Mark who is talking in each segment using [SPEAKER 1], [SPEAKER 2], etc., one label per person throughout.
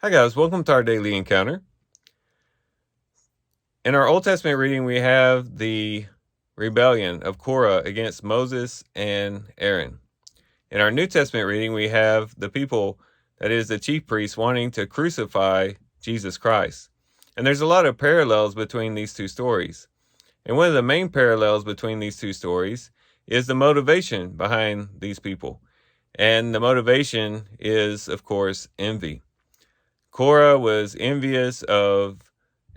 [SPEAKER 1] Hi, guys. Welcome to our daily encounter. In our Old Testament reading, we have the rebellion of Korah against Moses and Aaron. In our New Testament reading, we have the people, that is, the chief priests, wanting to crucify Jesus Christ. And there's a lot of parallels between these two stories. And one of the main parallels between these two stories is the motivation behind these people. And the motivation is, of course, envy. Korah was envious of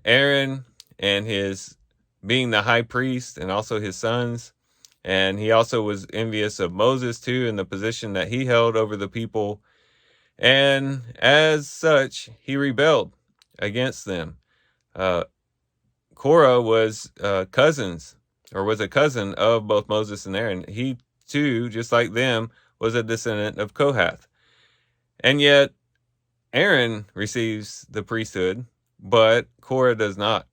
[SPEAKER 1] Aaron and his being the high priest and also his sons. And he also was envious of Moses too, in the position that he held over the people. And as such, he rebelled against them. Uh, Korah was cousins, or was a cousin of both Moses and Aaron. He too, just like them, was a descendant of Kohath. And yet, Aaron receives the priesthood, but Korah does not.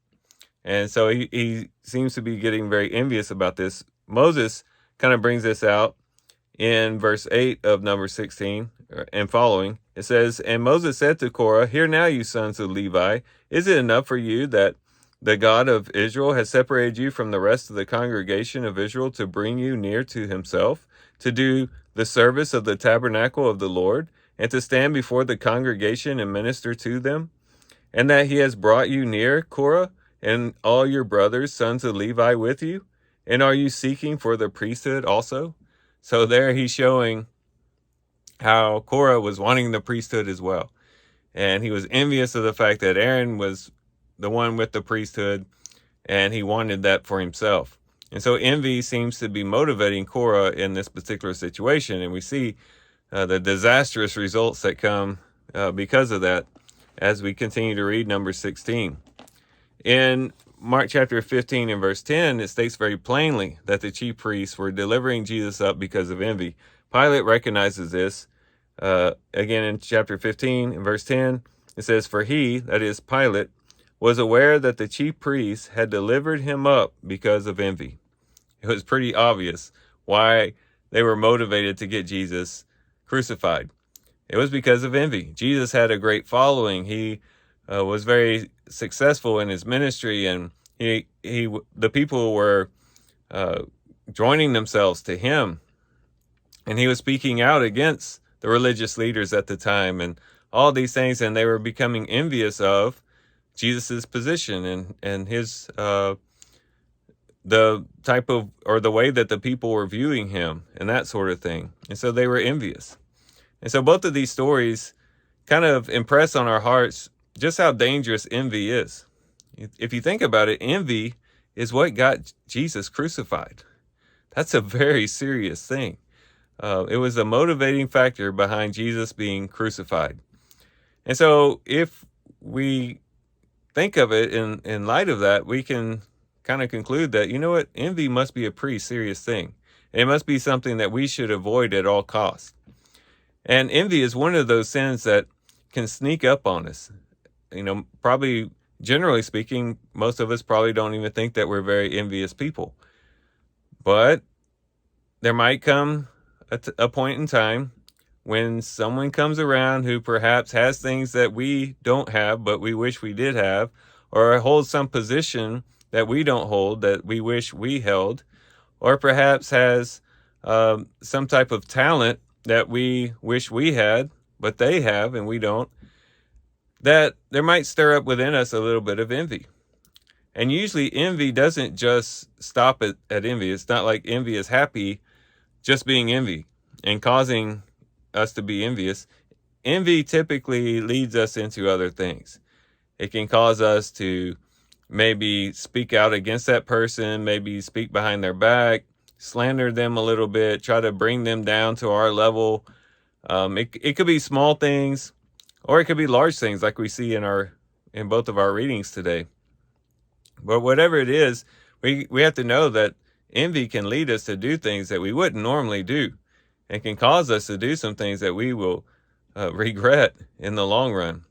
[SPEAKER 1] And so he seems to be getting very envious about this. Moses kind of brings this out in verse 8 of Numbers 16 and following. It says, "And Moses said to Korah, 'Hear now, you sons of Levi, is it enough for you that the God of Israel has separated you from the rest of the congregation of Israel to bring you near to himself, to do the service of the tabernacle of the Lord, and to stand before the congregation and minister to them? And that he has brought you near, Korah, and all your brothers, sons of Levi, with you? And are you seeking for the priesthood also?'" So there he's showing how Korah was wanting the priesthood as well. And he was envious of the fact that Aaron was the one with the priesthood, and he wanted that for himself. And so envy seems to be motivating Korah in this particular situation. And we see the disastrous results that come because of that as we continue to read Numbers 16. In Mark chapter 15 and verse 10, it states very plainly that the chief priests were delivering Jesus up because of envy. Pilate recognizes this. Again, in chapter 15 and verse 10, it says, "For he," that is Pilate, "was aware that the chief priests had delivered him up because of envy." It was pretty obvious why they were motivated to get Jesus crucified. It was because of envy. Jesus had a great following. He was very successful in his ministry, and the people were joining themselves to him, and he was speaking out against the religious leaders at the time and all these things, and they were becoming envious of Jesus's position and his the type of, or the way that the people were viewing him and that sort of thing. And so they were envious. And so both of these stories kind of impress on our hearts just how dangerous envy is. If you think about it, envy is what got Jesus crucified. That's a very serious thing. It was a motivating factor behind Jesus being crucified. And so if we think of it in light of that, we can kind of conclude that, you know what, envy must be a pretty serious thing. It must be something that we should avoid at all costs. And envy is one of those sins that can sneak up on us. Probably generally speaking, most of us probably don't even think that we're very envious people. But there might come a point in time when someone comes around who perhaps has things that we don't have, but we wish we did have, or holds some position that we don't hold that we wish we held, or perhaps has some type of talent that we wish we had, but they have and we don't, that there might stir up within us a little bit of envy. And usually envy doesn't just stop at envy. It's not like envy is happy just being envy and causing us to be envious. Envy typically leads us into other things. It can cause us to maybe speak out against that person, maybe speak behind their back, slander them a little bit, try to bring them down to our level. It could be small things, or it could be large things like we see in both of our readings today. But whatever it is, we have to know that envy can lead us to do things that we wouldn't normally do, and can cause us to do some things that we will regret in the long run.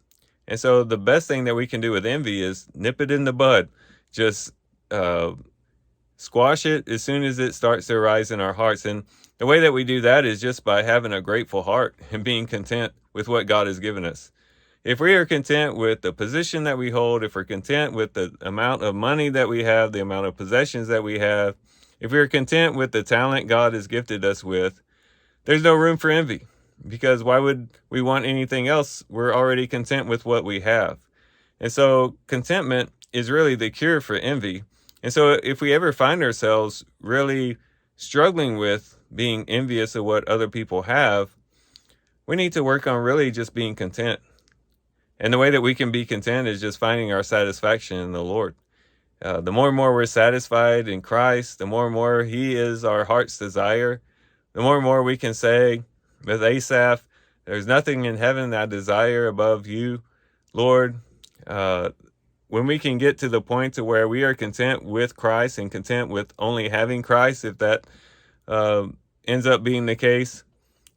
[SPEAKER 1] And so the best thing that we can do with envy is nip it in the bud. Just squash it as soon as it starts to arise in our hearts. And the way that we do that is just by having a grateful heart and being content with what God has given us. if we are content with the position that we hold, if we're content with the amount of money that we have, the amount of possessions that we have, if we're content with the talent God has gifted us with, there's no room for envy, because why would we want anything else? We're already content with what we have. And so contentment is really the cure for envy. And so if we ever find ourselves really struggling with being envious of what other people have, we need to work on really just being content. And the way that we can be content is just finding our satisfaction in the Lord. The more and more we're satisfied in Christ, the more and more He is our heart's desire, the more and more we can say with Asaph, there's nothing in heaven I desire above you, Lord. When we can get to the point to where we are content with Christ and content with only having Christ, if that ends up being the case,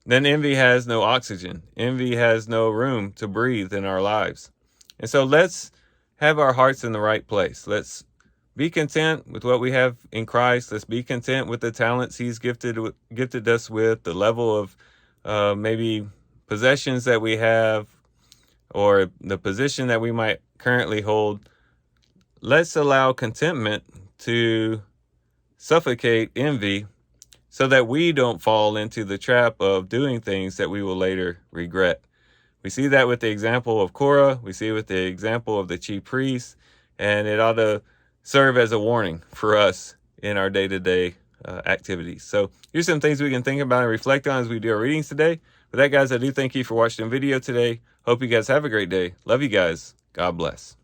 [SPEAKER 1] then envy has no oxygen. Envy has no room to breathe in our lives. And so let's have our hearts in the right place. Let's be content with what we have in Christ. Let's be content with the talents He's gifted us with, the level of maybe possessions that we have, or the position that we might currently hold. Let's allow contentment to suffocate envy, so that we don't fall into the trap of doing things that we will later regret. We see that with the example of Korah. We see it with the example of the chief priests, and it ought to serve as a warning for us in our day-to-day activities. So here's some things we can think about and reflect on as we do our readings today. With that, guys, I do thank you for watching the video today. Hope you guys have a great day. Love you guys. God bless.